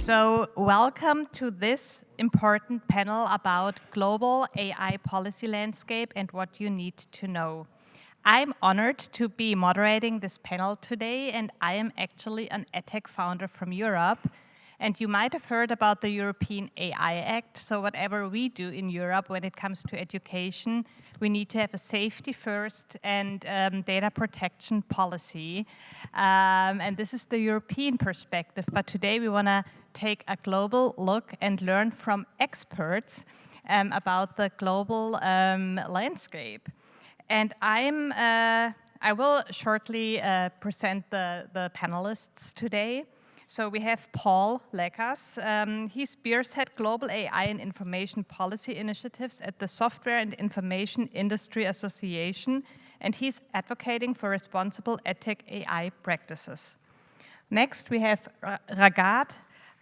So welcome to this important panel about global AI policy landscape and what you need to know. I'm honored to be moderating this panel today, and I am actually an EdTech founder from Europe. And you might have heard about the European AI Act. So whatever we do in Europe when it comes to education, we need to have a safety first and data protection policy. And this is the European perspective. But today we want to take a global look and learn from experts about the global landscape. And I will shortly present the panelists today. So we have Paul Lekas. He spearhead global AI and information policy initiatives at the Software and Information Industry Association, and he's advocating for responsible EdTech AI practices. Next, we have Raghad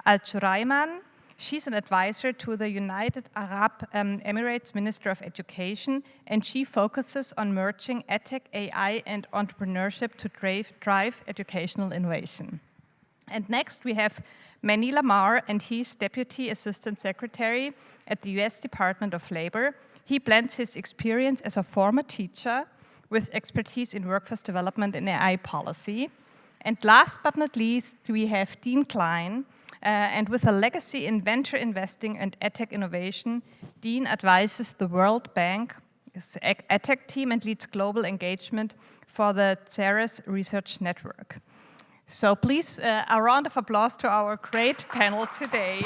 Aljughaiman. She's an advisor to the United Arab Emirates Minister of Education, and she focuses on merging EdTech, AI, and entrepreneurship to drive educational innovation. And next we have Manny Lamarre, and he's Deputy Assistant Secretary at the US Department of Labor. He blends his experience as a former teacher with expertise in workforce development and AI policy. And last but not least, we have Dean Kline, and with a legacy in venture investing and EdTech innovation, Dean advises the World Bank EdTech team and leads global engagement for the Ceres Research Network. So please, a round of applause to our great panel today.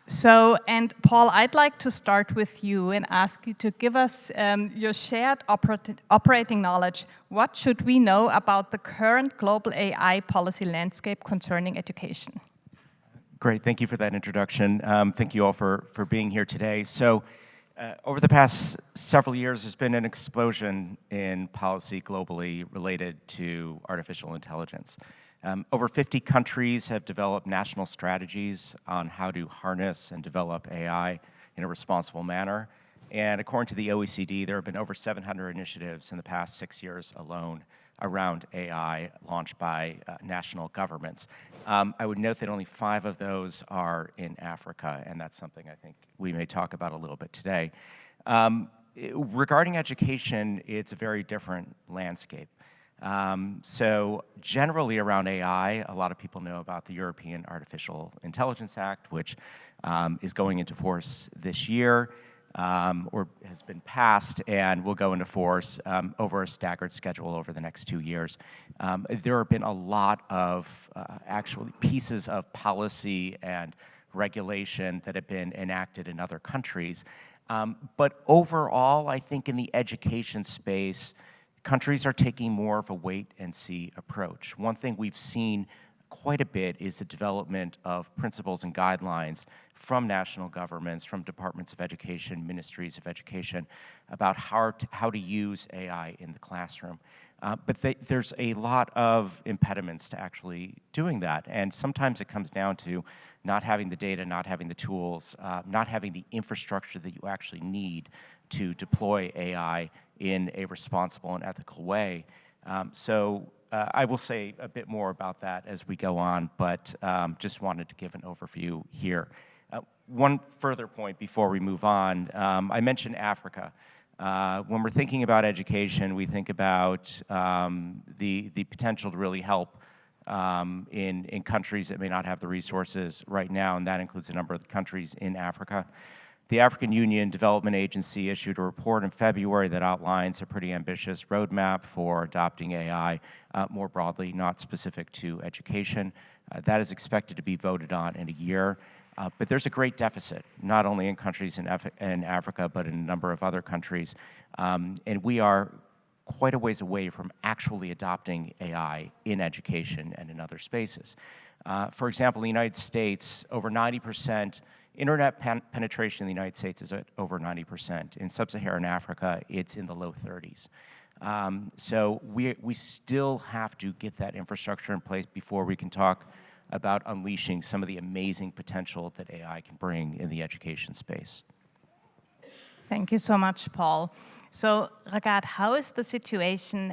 So, and Paul, I'd like to start with you and ask you to give us your shared operating knowledge. What should we know about the current global AI policy landscape concerning education? Great, thank you for that introduction. Thank you all for being here today. So, over the past several years, there's been an explosion in policy globally related to artificial intelligence. Over 50 countries have developed national strategies on how to harness and develop AI in a responsible manner. And according to the OECD, there have been over 700 initiatives in the past 6 years alone around AI launched by national governments. I would note that only 5 of those are in Africa, and that's something I think we may talk about a little bit today. Regarding education, it's a very different landscape. So generally around AI, a lot of people know about the European Artificial Intelligence Act, which is going into force this year, or has been passed and will go into force over a staggered schedule over the next 2 years. There have been a lot of actually pieces of policy and regulation that have been enacted in other countries. But overall, I think in the education space, countries are taking more of a wait-and-see approach. One thing we've seen quite a bit is the development of principles and guidelines from national governments, from departments of education, ministries of education, about how to use AI in the classroom. But there's a lot of impediments to actually doing that. And sometimes it comes down to not having the data, not having the tools, not having the infrastructure that you actually need to deploy AI in a responsible and ethical way. I will say a bit more about that as we go on, but just wanted to give an overview here. One further point before we move on, I mentioned Africa. When we're thinking about education, we think about the potential to really help in countries that may not have the resources right now, and that includes a number of countries in Africa. The African Union Development Agency issued a report in February that outlines a pretty ambitious roadmap for adopting AI more broadly, not specific to education. That is expected to be voted on in a year. But there's a great deficit, not only in countries in Africa, but in a number of other countries. And we are quite a ways away from actually adopting AI in education and in other spaces. For example, in the United States, over 90%, internet penetration in the United States is at over 90%. In sub-Saharan Africa, it's in the low 30s. So we still have to get that infrastructure in place before we can talk about unleashing some of the amazing potential that AI can bring in the education space. Thank you so much, Paul. So, Raghad, how is the situation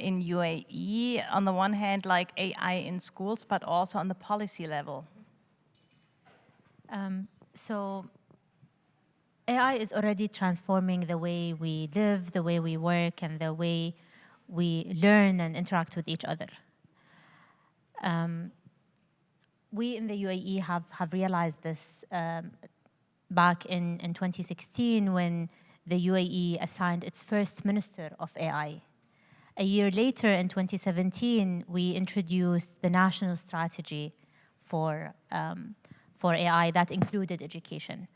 in UAE? On the one hand, like AI in schools, but also on the policy level. So AI is already transforming the way we live, the way we work, and the way we learn and interact with each other. We in the UAE have realized this back in 2016 when the UAE assigned its first minister of AI. A year later, in 2017, we introduced the national strategy for AI that included education.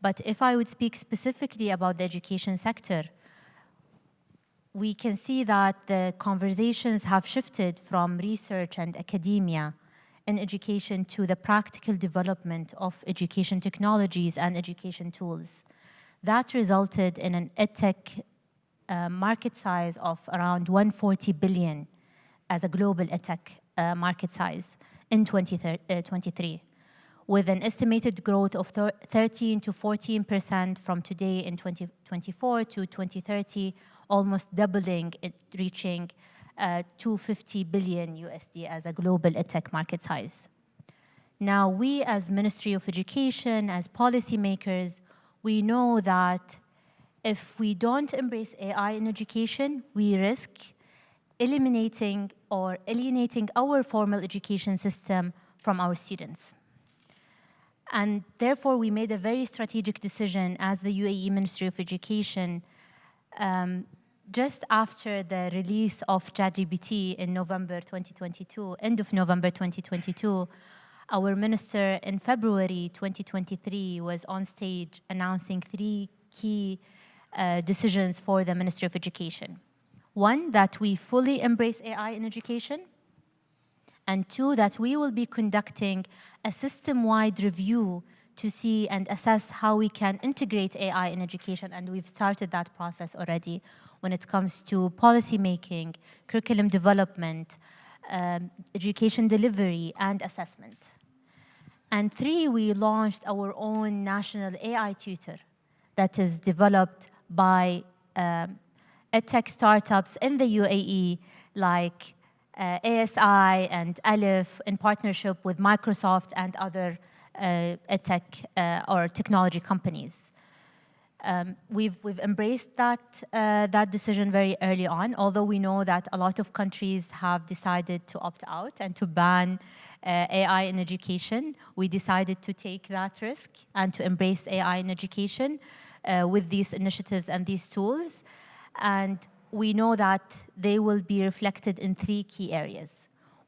But if I would speak specifically about the education sector, we can see that the conversations have shifted from research and academia in education to the practical development of education technologies and education tools. That resulted in an EdTech market size of around 140 billion as a global EdTech market size in 2023, with an estimated growth of 13 to 14% from today in 2024 to 2030, almost doubling it, reaching 250 billion USD as a global EdTech market size. Now, we as Ministry of Education, as policymakers, we know that if we don't embrace AI in education, we risk eliminating or alienating our formal education system from our students. And therefore, we made a very strategic decision as the UAE Ministry of Education just after the release of ChatGPT in November 2022, end of November 2022, our minister in February 2023 was on stage announcing 3 key decisions for the Ministry of Education. 1, that we fully embrace AI in education. And 2, that we will be conducting a system-wide review to see and assess how we can integrate AI in education. And we've started that process already when it comes to policy making, curriculum development, education delivery, and assessment. And 3, we launched our own national AI tutor that is developed by EdTech startups in the UAE like ASI and Aleph in partnership with Microsoft and other EdTech or technology companies. We've embraced that decision very early on, although we know that a lot of countries have decided to opt out and to ban AI in education. We decided to take that risk and to embrace AI in education with these initiatives and these tools. And we know that they will be reflected in 3 key areas.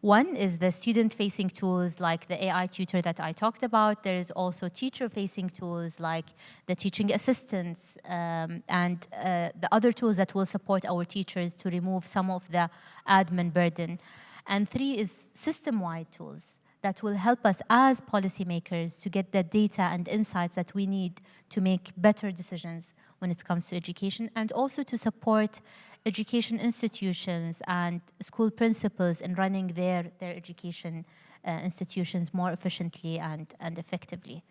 1 is the student-facing tools like the AI tutor that I talked about. There is also teacher-facing tools like the teaching assistants and the other tools that will support our teachers to remove some of the admin burden. And 3 is system-wide tools that will help us as policymakers to get the data and insights that we need to make better decisions when it comes to education, and also to support education institutions and school principals in running their education institutions more efficiently and effectively.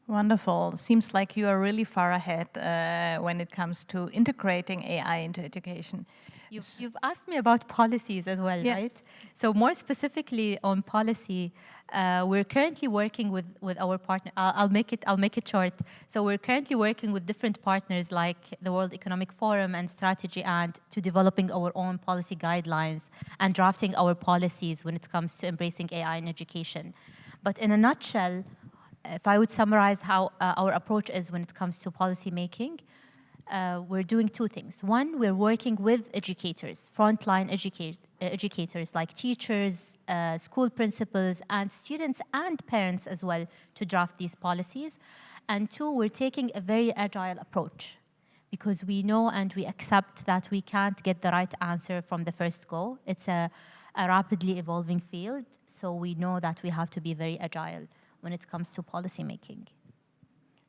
Wonderful. Seems like you are really far ahead when it comes to integrating AI into education. You've asked me about policies as well, yeah. Right? So more specifically on policy, we're currently working with our partner. I'll make it short. So we're currently working with different partners like the World Economic Forum and Strategy and to developing our own policy guidelines and drafting our policies when it comes to embracing AI in education. But in a nutshell, if I would summarize how our approach is when it comes to policy making, we're doing 2 things. 1, we're working with educators, frontline educators like teachers, school principals, and students and parents as well to draft these policies. And 2, we're taking a very agile approach because we know and we accept that we can't get the right answer from the first go. It's a rapidly evolving field, so we know that we have to be very agile when it comes to policy making.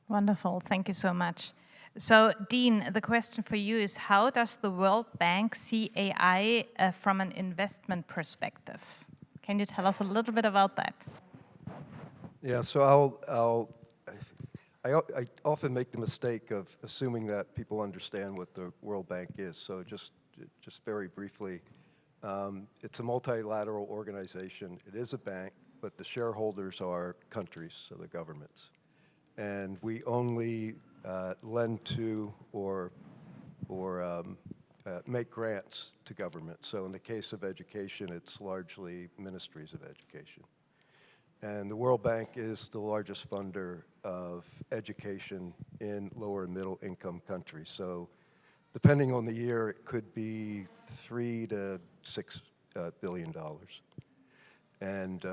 Wonderful, thank you so much. So, Dean, the question for you is, how does the World Bank see AI from an investment perspective? Can you tell us a little bit about that? Yeah, so I often make the mistake of assuming that people understand what the World Bank is. So just very briefly, it's a multilateral organization. It is a bank, but the shareholders are countries, so the governments. And we only lend to or make grants to government. So in the case of education, it's largely ministries of education. And the World Bank is the largest funder of education in lower and middle income countries. So depending on the year, it could be $3 to $6 billion. And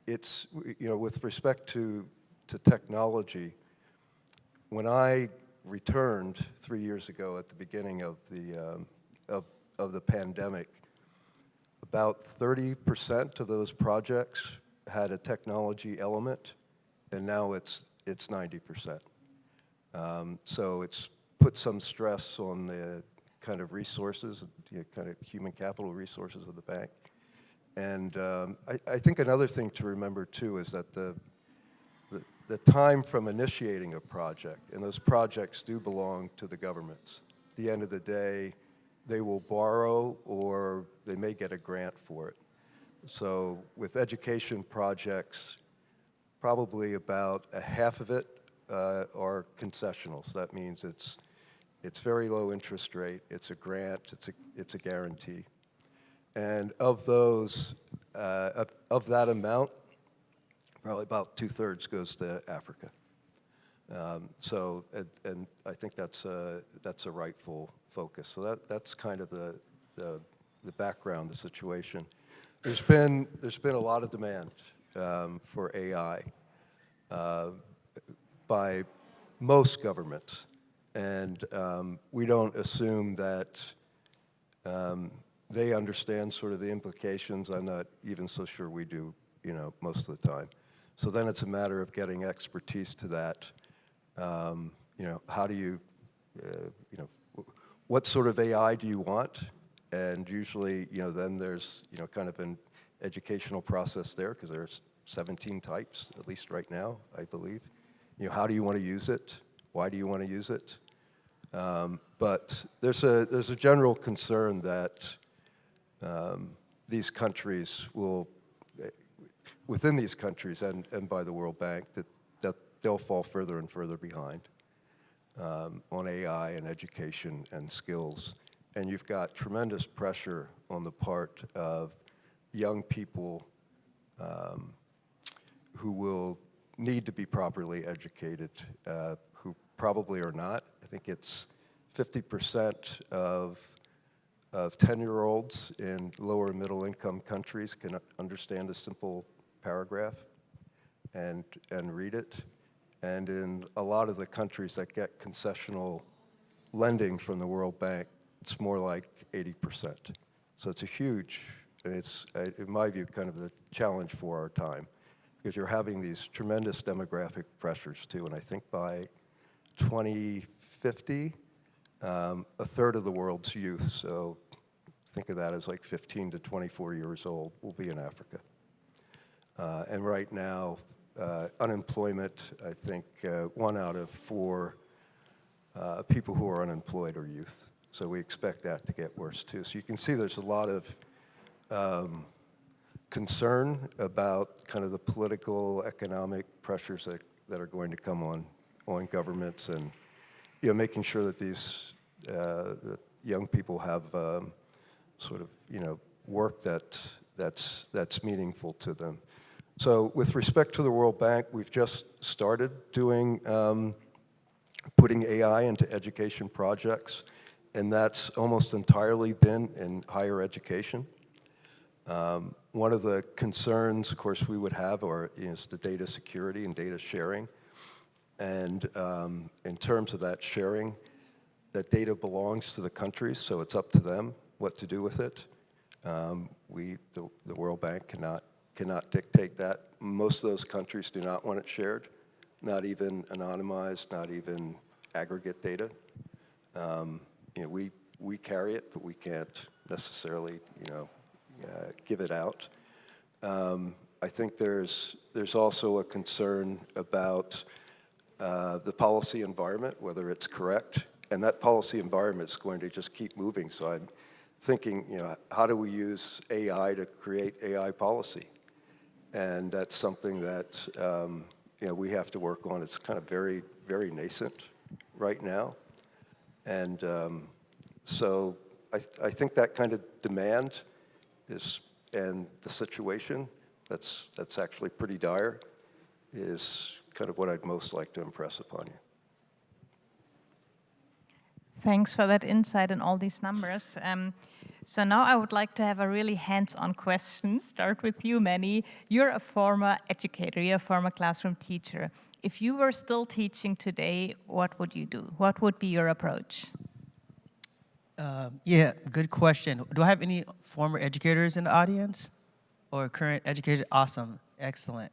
it's, you know, with respect to technology, when I returned 3 years ago at the beginning of the pandemic, about 30% of those projects had a technology element, and now it's 90%. So it's put some stress on the kind of resources, kind of human capital resources of the bank. And I think another thing to remember too is that the time from initiating a project, and those projects do belong to the governments. At the end of the day, they will borrow or they may get a grant for it. So with education projects, probably about a half of it are concessionals. That means it's very low interest rate, it's a grant, it's a guarantee. And of those, of that amount, probably about 2/3 goes to Africa. So, and I think that's a rightful focus. So that's kind of the background, the situation. There's been a lot of demand for AI by most governments, and we don't assume that they understand sort of the implications. I'm not even so sure we do, you know, most of the time. So then it's a matter of getting expertise to that. You know, how do you, you know, what sort of AI do you want? And usually, you know, then there's, you know, kind of an educational process there because there's 17 types, at least right now, I believe. You know, how do you want to use it? Why do you want to use it? But there's a general concern that these countries will, within these countries and by the World Bank, that they'll fall further and further behind on AI and education and skills. And you've got tremendous pressure on the part of young people who will need to be properly educated, who probably are not. I think it's 50% of 10-year-olds in lower and middle income countries can understand a simple paragraph and read it. And in a lot of the countries that get concessional lending from the World Bank, it's more like 80%. So it's a huge, and it's, in my view, kind of the challenge for our time, because you're having these tremendous demographic pressures too. And I think by 2050, a third of the world's youth, so think of that as like 15 to 24 years old, will be in Africa. And right now, unemployment, I think 1 out of 4 people who are unemployed are youth. So we expect that to get worse too. So you can see there's a lot of concern about kind of the political, economic pressures that are going to come on governments, and, you know, making sure that these that young people have sort of, you know, work that's meaningful to them. So with respect to the World Bank, we've just started doing, putting AI into education projects, and that's almost entirely been in higher education. One of the concerns, of course, we would have is the data security and data sharing. And in terms of that sharing, that data belongs to the countries, so it's up to them what to do with it. The World Bank cannot dictate that. Most of those countries do not want it shared, not even anonymized, not even aggregate data. You know, we carry it, but we can't necessarily, you know, give it out. I think there's also a concern about the policy environment, whether it's correct, and that policy environment is going to just keep moving. So I'm thinking, how do we use AI to create AI policy? And that's something that we have to work on. It's kind of very, very nascent right now. And so I think that kind of demand and the situation that's actually pretty dire is kind of what I'd most like to impress upon you. Thanks for that insight and all these numbers. So now I would like to have a really hands-on question. Start with you, Manny. You're a former educator, you're a former classroom teacher. If you were still teaching today, what would you do? What would be your approach? Yeah, good question. Do I have any former educators in the audience or current educators? Awesome, excellent.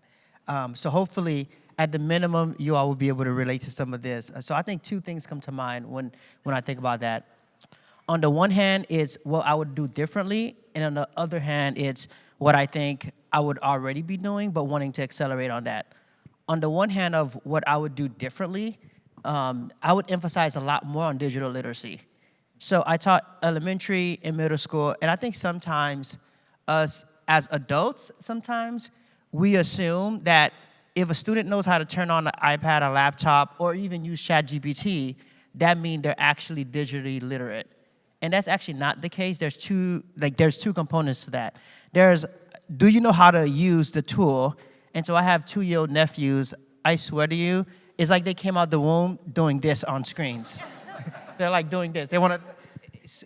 So hopefully, at the minimum, you all will be able to relate to some of this. So I think two things come to mind when I think about that. On the one hand, it's what I would do differently, and on the other hand, it's what I think I would already be doing, but wanting to accelerate on that. On the one hand of what I would do differently, I would emphasize a lot more on digital literacy. So I taught elementary and middle school, and I think sometimes us as adults, sometimes we assume that if a student knows how to turn on an iPad, a laptop, or even use ChatGPT, that means they're actually digitally literate. And that's actually not the case. There's two components to that. There's, do you know how to use the tool? And so I have 2-year-old nephews. I swear to you, it's like they came out the womb doing this on screens. They're like doing this. They want to,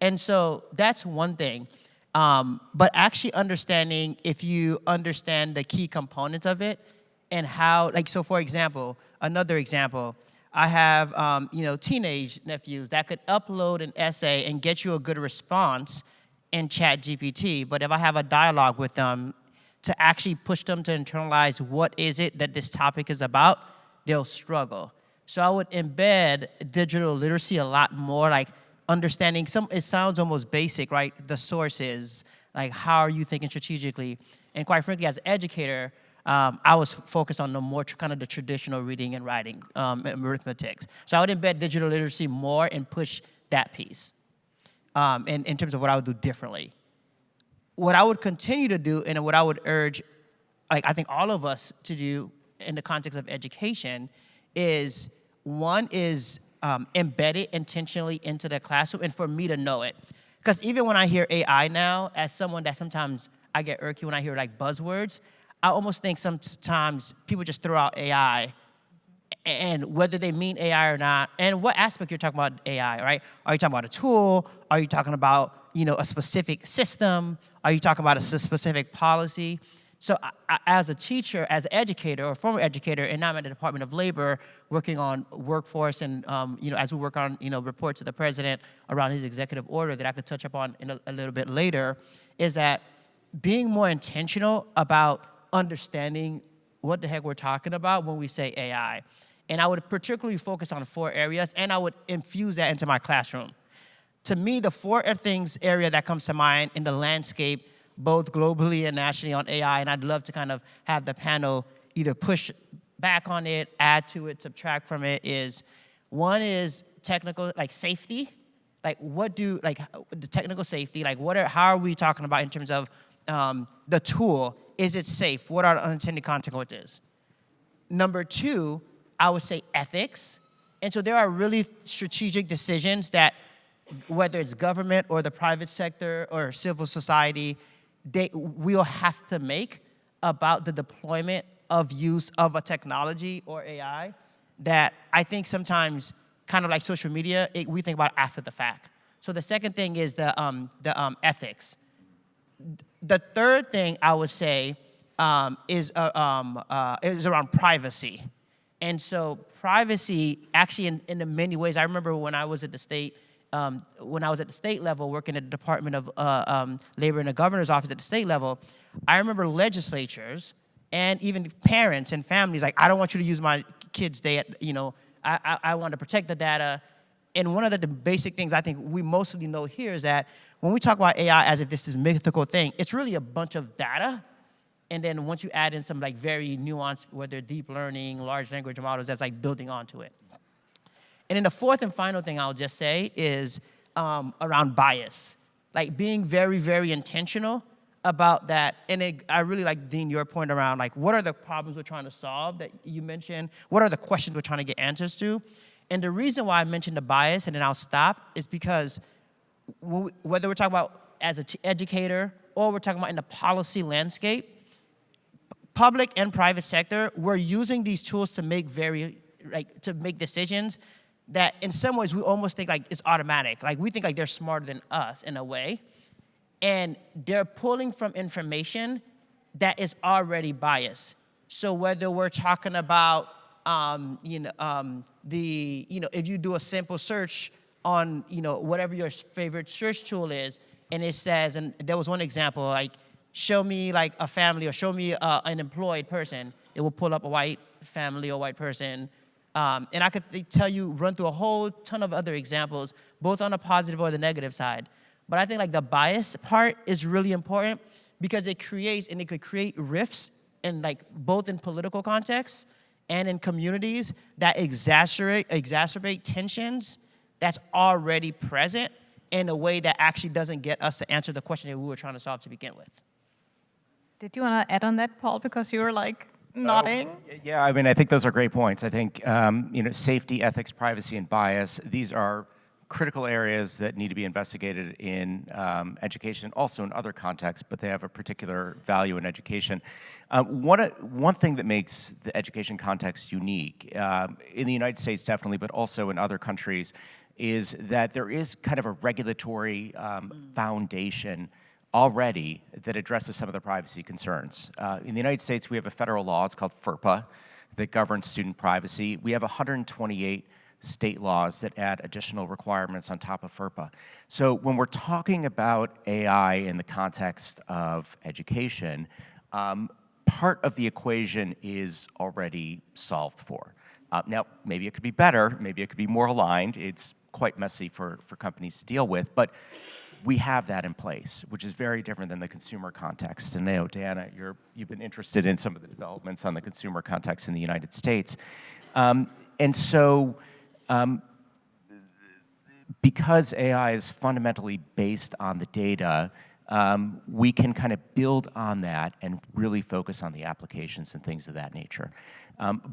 and so that's one thing. But actually understanding, if you understand the key components of it and how, so for example, another example, I have teenage nephews that could upload an essay and get you a good response in ChatGPT. But if I have a dialogue with them to actually push them to internalize what is it that this topic is about, they'll struggle. So I would embed digital literacy a lot more, like understanding it sounds almost basic, right? The sources, like how are you thinking strategically? And quite frankly, as an educator, I was focused on the more kind of the traditional reading and writing, arithmetic. So I would embed digital literacy more and push that piece in terms of what I would do differently. What I would continue to do and what I would urge, I think all of us to do in the context of education is, one is embed it intentionally into the classroom and for me to know it. Because even when I hear AI now, as someone that sometimes I get irky when I hear buzzwords, I almost think sometimes people just throw out AI and whether they mean AI or not, and what aspect you're talking about AI, right? Are you talking about a tool? Are you talking about a specific system? Are you talking about a specific policy? So as a teacher, as an educator or former educator, and now I'm at the Department of Labor working on workforce and as we work on report to the president around his executive order that I could touch upon in a little bit later, is that being more intentional about understanding what the heck we're talking about when we say AI. And I would particularly focus on 4 areas, and I would infuse that into my classroom. To me, the 4 things area that comes to mind in the landscape, both globally and nationally on AI, and I'd love to kind of have the panel either push back on it, add to it, subtract from it, is one is technical, safety. The technical safety, how are we talking about in terms of the tool? Is it safe? What are the unintended consequences? Number 2, I would say ethics. And so there are really strategic decisions that, whether it's government or the private sector or civil society, we'll have to make about the deployment of use of a technology or AI that I think sometimes, kind of like social media, we think about after the fact. So the second thing is the ethics. The third thing I would say is around privacy. And so privacy, actually in many ways, I remember when I was at the state level, working at the Department of Labor in the governor's office at the state level, I remember legislatures and even parents and families I don't want you to use my kid's data. I want to protect the data. And one of the basic things I think we mostly know here is that when we talk about AI as if this is a mythical thing, it's really a bunch of data And then once you add in some like very nuanced, whether deep learning, large language models, that's like building onto it. And then the fourth and final thing I'll just say is around bias. Like being very, very intentional about that. And I really like, Dean, your point around like, what are the problems we're trying to solve that you mentioned? What are the questions we're trying to get answers to? And the reason why I mentioned the bias, and then I'll stop, is because whether we're talking about as an educator or we're talking about in the policy landscape, public and private sector, we're using these tools to make to make decisions that in some ways we almost think like it's automatic. Like we think like they're smarter than us in a way. And they're pulling from information that is already biased. So whether we're talking about, if you do a simple search on, whatever your favorite search tool is, and it says, and there was one example, like, show me like a family or show me an employed person, it will pull up a white family or white person. And I could run through a whole ton of other examples, both on the positive or the negative side. But I think like the bias part is really important because it could create rifts in like both in political contexts and in communities that exacerbate tensions that's already present in a way that actually doesn't get us to answer the question that we were trying to solve to begin with. Did you want to add on that, Paul? Because you were like nodding. Yeah, I mean, I think those are great points. I think, safety, ethics, privacy, and bias, these are critical areas that need to be investigated in education, also in other contexts, but they have a particular value in education. One thing that makes the education context unique, in the United States definitely, but also in other countries, is that there is kind of a regulatory foundation already that addresses some of the privacy concerns. In the United States, we have a federal law, it's called FERPA, that governs student privacy. We have 128 state laws that add additional requirements on top of FERPA. So when we're talking about AI in the context of education, part of the equation is already solved for. Now, maybe it could be better, maybe it could be more aligned. It's quite messy for companies to deal with, but we have that in place, which is very different than the consumer context. And Diana, you've been interested in some of the developments on the consumer context in the United States. And so, because AI is fundamentally based on the data, we can kind of build on that and really focus on the applications and things of that nature.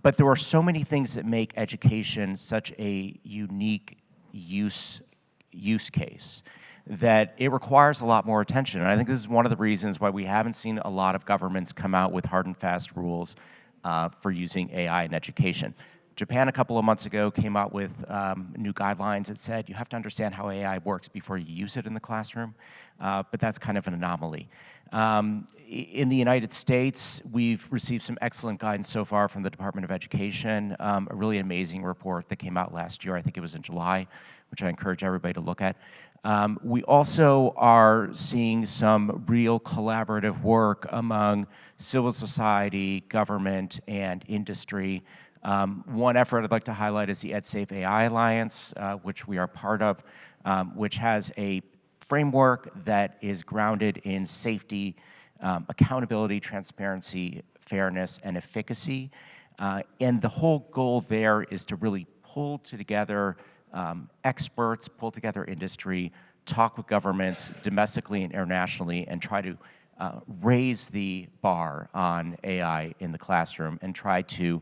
But there are so many things that make education such a unique use case that it requires a lot more attention. And I think this is one of the reasons why we haven't seen a lot of governments come out with hard and fast rules for using AI in education. Japan a couple of months ago came out with new guidelines that said you have to understand how AI works before you use it in the classroom, but that's kind of an anomaly. In the United States, we've received some excellent guidance so far from the Department of Education, a really amazing report that came out last year, I think it was in July, which I encourage everybody to look at. We also are seeing some real collaborative work among civil society, government, and industry. One effort I'd like to highlight is the EdSafe AI Alliance, which we are part of, which has a framework that is grounded in safety, accountability, transparency, fairness, and efficacy. And the whole goal there is to really pull together experts, pull together industry, talk with governments domestically and internationally, and try to raise the bar on AI in the classroom and try to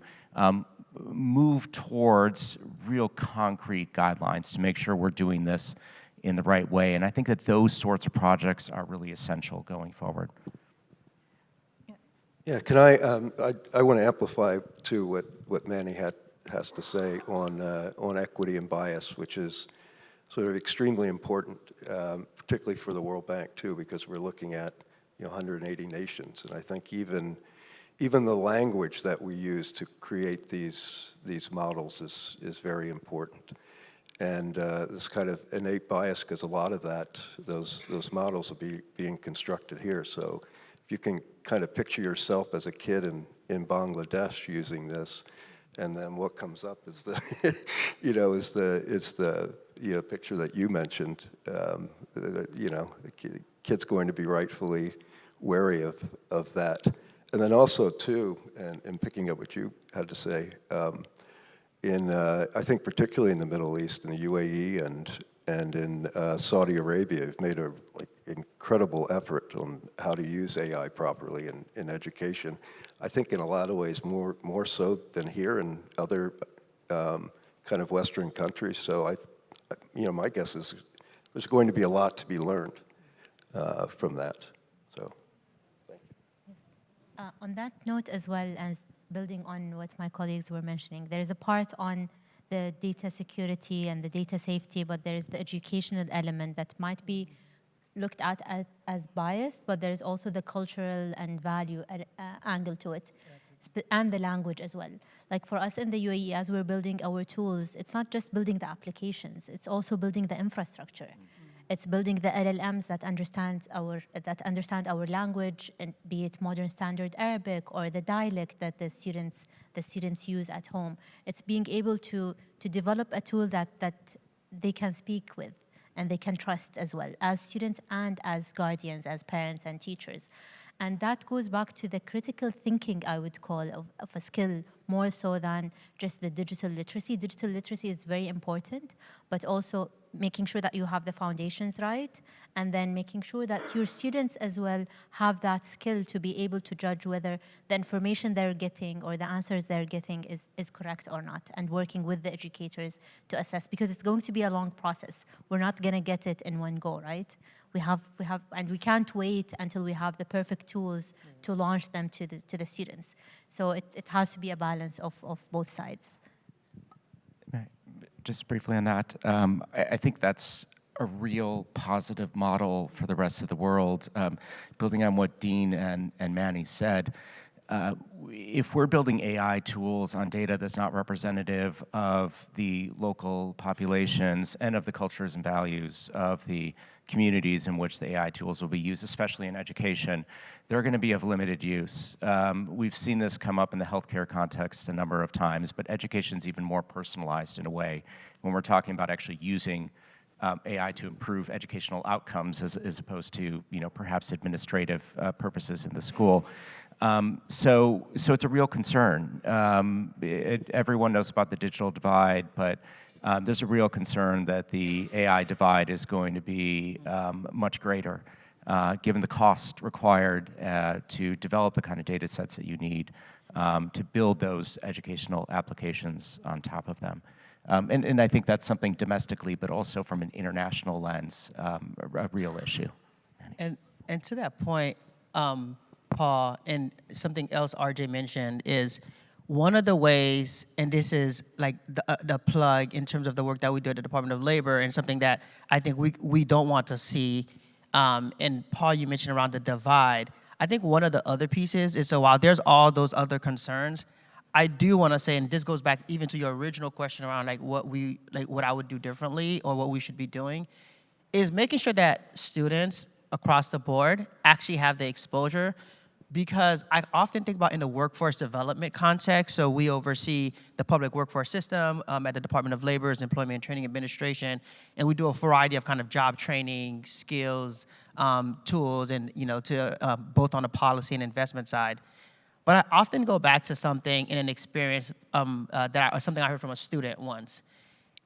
move towards real concrete guidelines to make sure we're doing this in the right way. And I think that those sorts of projects are really essential going forward. Yeah, can I want to amplify too what Manny has to say on equity and bias, which is sort of extremely important, particularly for the World Bank too, because we're looking at 180 nations, and I think even the language that we use to create these models is very important. And this kind of innate bias, because a lot of those models will be being constructed here. So if you can kind of picture yourself as a kid in Bangladesh using this, and then what comes up is the, is the picture that you mentioned. The kid's going to be rightfully wary of that. And then also, too, and picking up what you had to say, I think particularly in the Middle East, in the UAE and in Saudi Arabia, have made a incredible effort on how to use AI properly in education. I think in a lot of ways more so than here in other kind of Western countries. So my guess is there's going to be a lot to be learned from that. So, thank you. On that note, as well as building on what my colleagues were mentioning, there is a part on the data security and the data safety, but there is the educational element that might be looked at as biased, but there is also the cultural and value angle to it, and the language as well. Like for us in the UAE, as we're building our tools, it's not just building the applications, it's also building the infrastructure. It's building the LLMs that understand our language, and be it modern standard Arabic or the dialect that the students use at home. It's being able to develop a tool that they can speak with and they can trust as well, as students and as guardians, as parents and teachers. And that goes back to the critical thinking, I would call, of a skill, more so than just the digital literacy. Digital literacy is very important, but also making sure that you have the foundations right, and then making sure that your students as well have that skill to be able to judge whether the information they're getting or the answers they're getting is correct or not, and working with the educators to assess, because it's going to be a long process. We're not gonna get it in one go, right? And we can't wait until we have the perfect tools to launch them to the students. So it has to be a balance of both sides. Just briefly on that, I think that's a real positive model for the rest of the world. Building on what Dean and Manny said, if we're building AI tools on data that's not representative of the local populations and of the cultures and values of the communities in which the AI tools will be used, especially in education, they're going to be of limited use. We've seen this come up in the healthcare context a number of times, but education's even more personalized in a way when we're talking about actually using AI to improve educational outcomes as opposed to, perhaps administrative purposes in the school. So it's a real concern. Everyone knows about the digital divide, but there's a real concern that the AI divide is going to be much greater, given the cost required to develop the kind of data sets that you need to build those educational applications on top of them. And I think that's something domestically, but also from an international lens, a real issue. And to that point, Paul, and something else RJ mentioned is one of the ways, and this is like the plug in terms of the work that we do at the Department of Labor, and something that I think we don't want to see, and Paul, you mentioned around the divide. I think one of the other pieces is, so while there's all those other concerns, I do want to say, and this goes back even to your original question around what I would do differently or what we should be doing, is making sure that students across the board actually have the exposure. Because I often think about in the workforce development context, so we oversee the public workforce system at the Department of Labor's Employment and Training Administration, and we do a variety of kind of job training, skills, tools, and to both on the policy and investment side. But I often go back to something in an experience something I heard from a student once.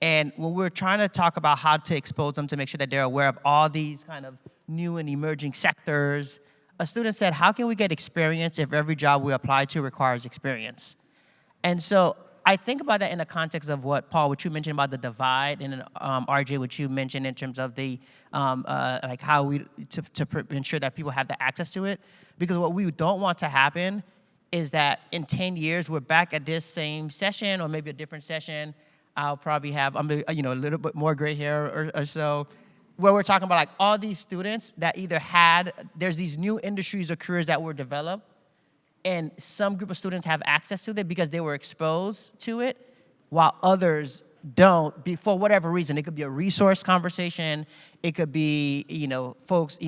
And when we're trying to talk about how to expose them to make sure that they're aware of all these kind of new and emerging sectors, a student said, how can we get experience if every job we apply to requires experience? And so I think about that in the context of what, Paul, what you mentioned about the divide, and RJ, what you mentioned in terms of the, like how we, to ensure that people have the access to it. Because what we don't want to happen is that in 10 years, we're back at this same session or maybe a different session. I'll probably have, a little bit more gray hair or so, where we're talking about like all these students that either there's these new industries or careers that were developed, and some group of students have access to it because they were exposed to it, while others don't, for whatever reason. It could be a resource conversation, it could be, folks,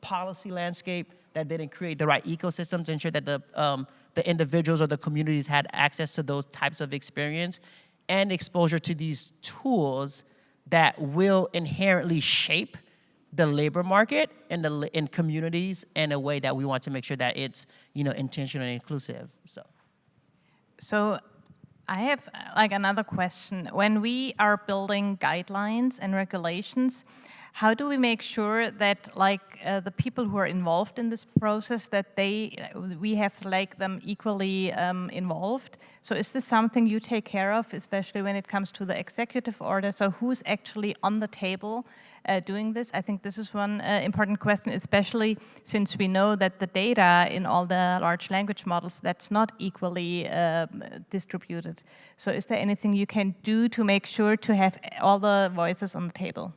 policy landscape that didn't create the right ecosystem to ensure that the individuals or the communities had access to those types of experience and exposure to these tools that will inherently shape the labor market and in communities in a way that we want to make sure that it's, intentional and inclusive. So I have like another question. When we are building guidelines and regulations, how do we make sure that the people who are involved in this process, that we have to like them equally involved? So is this something you take care of, especially when it comes to the executive order? So who's actually on the table doing this? I think this is one important question, especially since we know that the data in all the large language models, that's not equally distributed. So is there anything you can do to make sure to have all the voices on the table?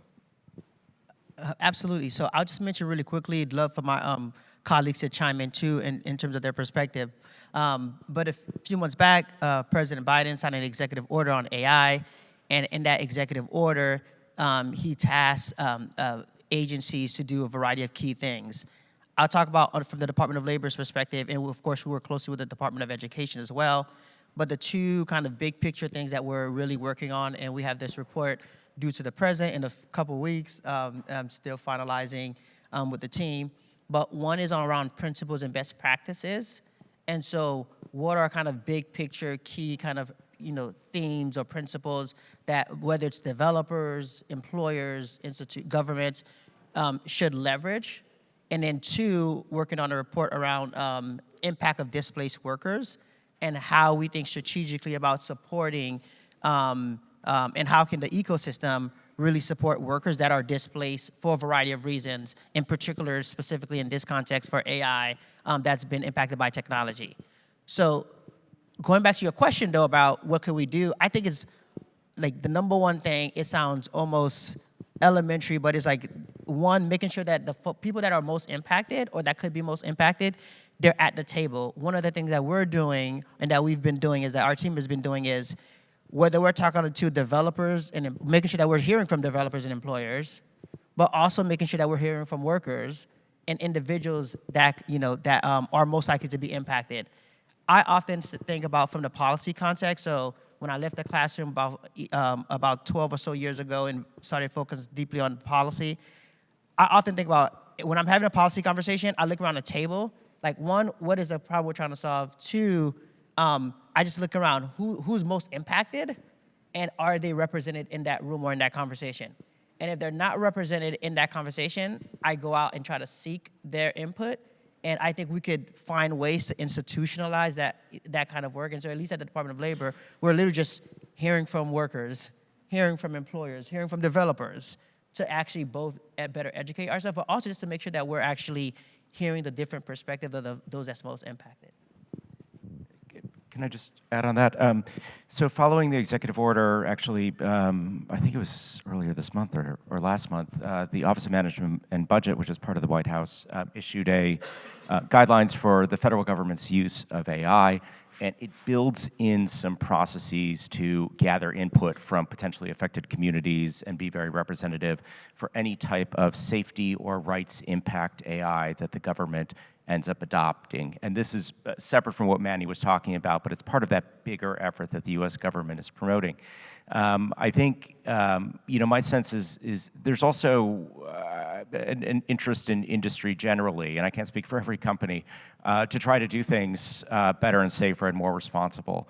Absolutely. So I'll just mention really quickly, I'd love for my colleagues to chime in too in terms of their perspective. But a few months back, President Biden signed an executive order on AI, and in that executive order, he tasked agencies to do a variety of key things. I'll talk about from the Department of Labor's perspective, and of course we work closely with the Department of Education as well, but the two kind of big picture things that we're really working on, and we have this report due to the president in a couple weeks. I'm still finalizing with the team. But one is around principles and best practices. And so what are kind of big picture key kind of themes or principles that whether it's developers, employers, governments should leverage? And then two, working on a report around impact of displaced workers and how we think strategically about supporting and how can the ecosystem really support workers that are displaced for a variety of reasons, in particular, specifically in this context for AI that's been impacted by technology. So going back to your question, though, about what can we do, I think it's like the number one thing, it sounds almost elementary, but it's like, one, making sure that the people that are most impacted or that could be most impacted, they're at the table. One of the things that we're doing and that we've been doing is that our team has been doing is whether we're talking to developers and making sure that we're hearing from developers and employers, but also making sure that we're hearing from workers and individuals that, are most likely to be impacted. I often think about from the policy context. So when I left the classroom about 12 or so years ago and started focusing deeply on policy, I often think about when I'm having a policy conversation, I look around the table. Like one, what is the problem we're trying to solve? Two, I just look around, who's most impacted, and are they represented in that room or in that conversation? And if they're not represented in that conversation, I go out and try to seek their input, and I think we could find ways to institutionalize that kind of work. And so at least at the Department of Labor, we're literally just hearing from workers, hearing from employers, hearing from developers, to actually both better educate ourselves, but also just to make sure that we're actually hearing the different perspective of those that's most impacted. Can I just add on that? So following the executive order, actually, I think it was earlier this month or last month, the Office of Management and Budget, which is part of the White House, issued guidelines for the federal government's use of AI, and it builds in some processes to gather input from potentially affected communities and be very representative for any type of safety or rights impact AI that the government ends up adopting. And this is separate from what Manny was talking about, but it's part of that bigger effort that the US government is promoting. I think, my sense is there's also an interest in industry generally, and I can't speak for every company, to try to do things better and safer and more responsible.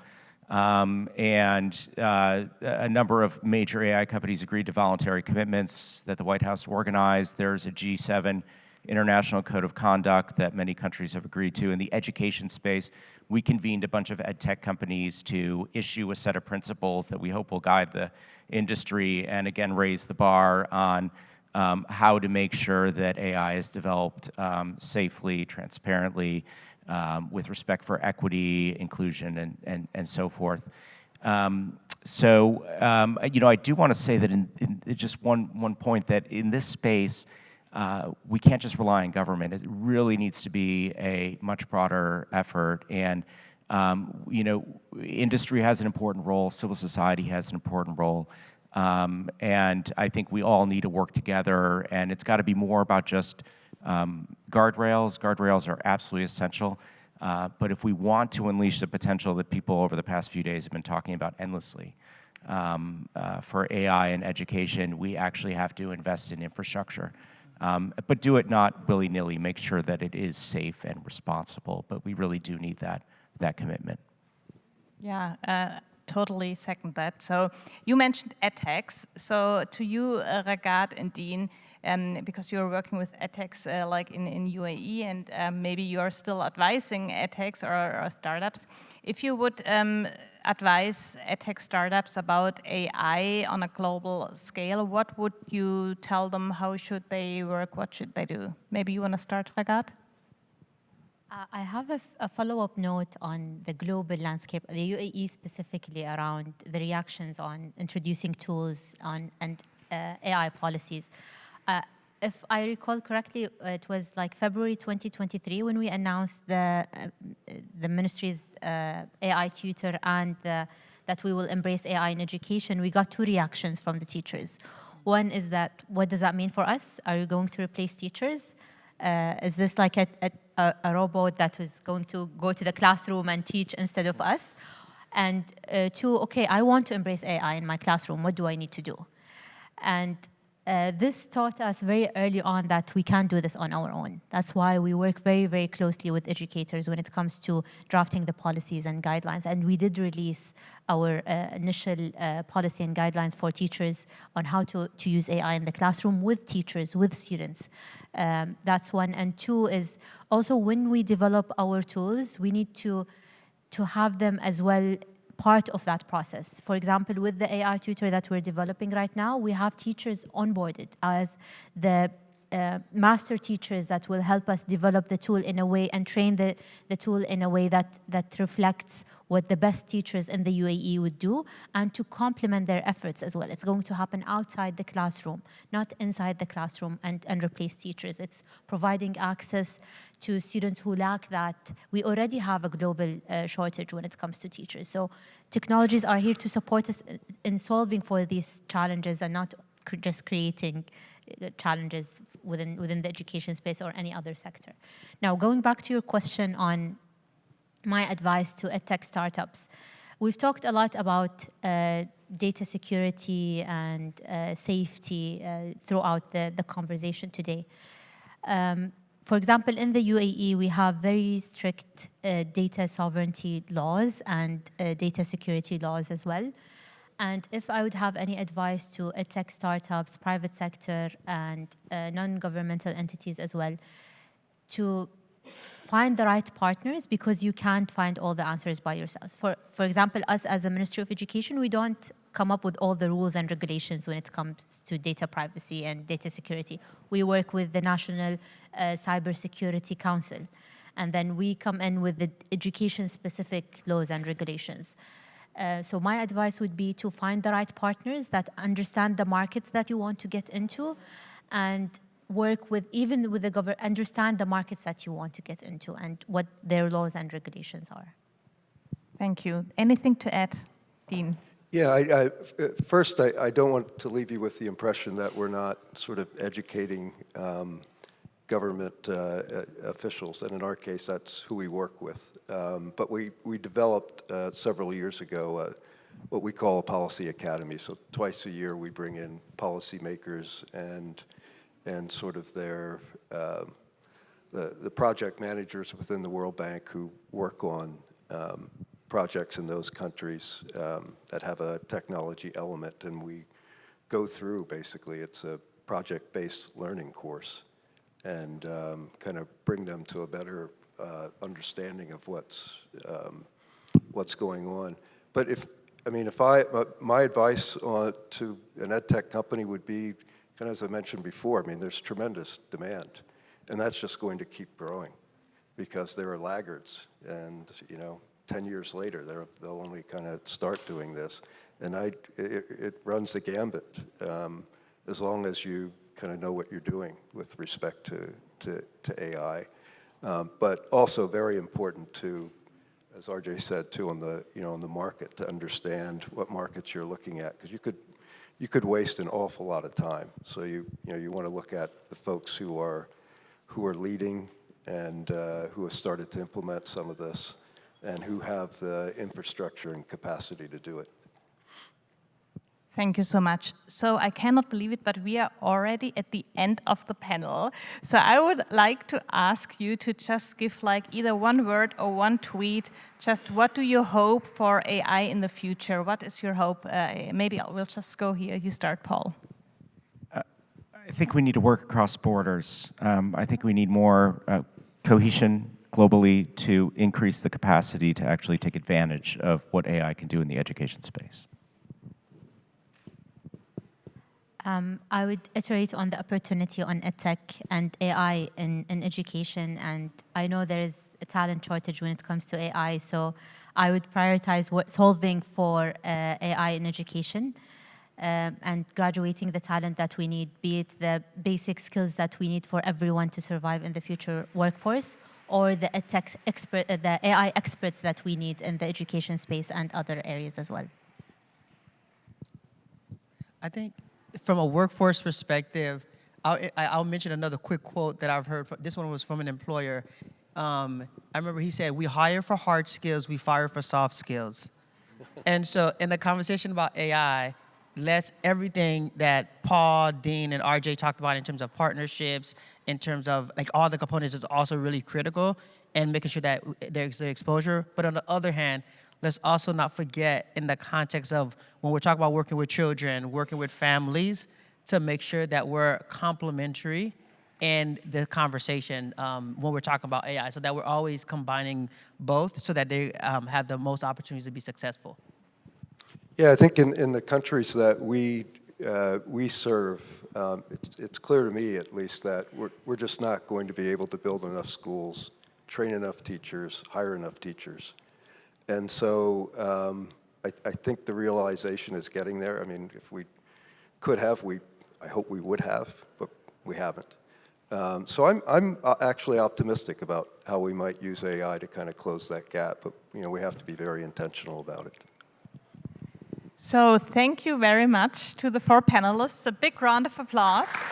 And a number of major AI companies agreed to voluntary commitments that the White House organized. There's a G7 International Code of Conduct that many countries have agreed to. In the education space, we convened a bunch of EdTech companies to issue a set of principles that we hope will guide the industry and again raise the bar on how to make sure that AI is developed safely, transparently, with respect for equity, inclusion, and so forth. I do want to say that in just one point that in this space, we can't just rely on government. It really needs to be a much broader effort. And, industry has an important role, civil society has an important role. And I think we all need to work together, and it's got to be more about just guardrails. Guardrails are absolutely essential. But if we want to unleash the potential that people over the past few days have been talking about endlessly for AI and education, we actually have to invest in infrastructure. but do it not willy-nilly. Make sure that it is safe and responsible, but we really do need that commitment. Yeah, totally second that. So you mentioned EdTechs. So to you, Raghad and Dean, because you're working with EdTechs like in UAE, and maybe you're still advising EdTechs or startups. If you would advise EdTech startups about AI on a global scale, what would you tell them? How should they work? What should they do? Maybe you want to start, Raghad? I have a follow-up note on the global landscape, the UAE specifically, around the reactions on introducing tools and AI policies. If I recall correctly, it was like February 2023 when we announced the ministry's AI tutor and that we will embrace AI in education. We got two reactions from the teachers. One is that, what does that mean for us? Are you going to replace teachers? Is this like a robot that was going to go to the classroom and teach instead of us? And two, okay, I want to embrace AI in my classroom. What do I need to do? And this taught us very early on that we can't do this on our own. That's why we work very, very closely with educators when it comes to drafting the policies and guidelines. And we did release our initial policy and guidelines for teachers on how to use AI in the classroom with teachers, with students. That's one. And two is also when we develop our tools, we need to have them as well part of that process. For example, with the AI tutor that we're developing right now, we have teachers onboarded as the master teachers that will help us develop the tool in a way and train the tool in a way that reflects what the best teachers in the UAE would do, and to complement their efforts as well. It's going to happen outside the classroom, not inside the classroom and replace teachers. It's providing access to students who lack that. We already have a global shortage when it comes to teachers. So technologies are here to support us in solving for these challenges and not just creating challenges within the education space or any other sector. Now, going back to your question on my advice to EdTech startups, we've talked a lot about data security and safety throughout the conversation today. For example, in the UAE, we have very strict data sovereignty laws and data security laws as well. And if I would have any advice to EdTech startups, private sector, and non-governmental entities as well, to find the right partners, because you can't find all the answers by yourselves. For example, us as the Ministry of Education, we don't come up with all the rules and regulations when it comes to data privacy and data security. We work with the National Cybersecurity Council, and then we come in with the education-specific laws and regulations. So my advice would be to find the right partners that understand the markets that you want to get into, and work with, even with the government, understand the markets that you want to get into and what their laws and regulations are. Thank you. Anything to add, Dean? Yeah, first, I don't want to leave you with the impression that we're not sort of educating government officials, and in our case, that's who we work with. But we developed several years ago what we call a policy academy. So twice a year, we bring in policymakers and sort of their the project managers within the World Bank who work on projects in those countries that have a technology element, and we go through, basically, it's a project-based learning course, and kind of bring them to a better understanding of what's going on. But my advice to an EdTech company would be, kind of as I mentioned before, I mean, there's tremendous demand, and that's just going to keep growing because there are laggards, and 10 years later, they'll only kind of start doing this, and it runs the gambit as long as you kind of know what you're doing with respect to AI, but also very important to, as RJ said too, on the market, to understand what markets you're looking at, because you could waste an awful lot of time. So you want to look at the folks who are leading and who have started to implement some of this, and who have the infrastructure and capacity to do it. Thank you so much. So I cannot believe it, but we are already at the end of the panel. So I would like to ask you to just give like either one word or one tweet, just what do you hope for AI in the future? What is your hope? Maybe we'll just go here. You start, Paul. I think we need to work across borders. I think we need more cohesion globally to increase the capacity to actually take advantage of what AI can do in the education space. I would iterate on the opportunity on EdTech and AI in education, and I know there is a talent shortage when it comes to AI, so I would prioritize solving for AI in education and graduating the talent that we need, be it the basic skills that we need for everyone to survive in the future workforce, or the EdTech the AI experts that we need in the education space and other areas as well. I think from a workforce perspective, I'll mention another quick quote that I've heard. This one was from an employer. I remember he said, "We hire for hard skills, we fire for soft skills." And so in the conversation about AI, everything that Paul, Dean, and RJ talked about in terms of partnerships, in terms of like all the components is also really critical, and making sure that there's the exposure. But on the other hand, let's also not forget in the context of when we're talking about working with children, working with families, to make sure that we're complementary in the conversation when we're talking about AI, so that we're always combining both so that they have the most opportunities to be successful. Yeah, I think in the countries that we serve, it's clear to me at least that we're just not going to be able to build enough schools, train enough teachers, hire enough teachers. And so I think the realization is getting there. I mean, if we could have, I hope we would have, but we haven't. So I'm actually optimistic about how we might use AI to kind of close that gap, but we have to be very intentional about it. So thank you very much to the 4 panelists. A big round of applause.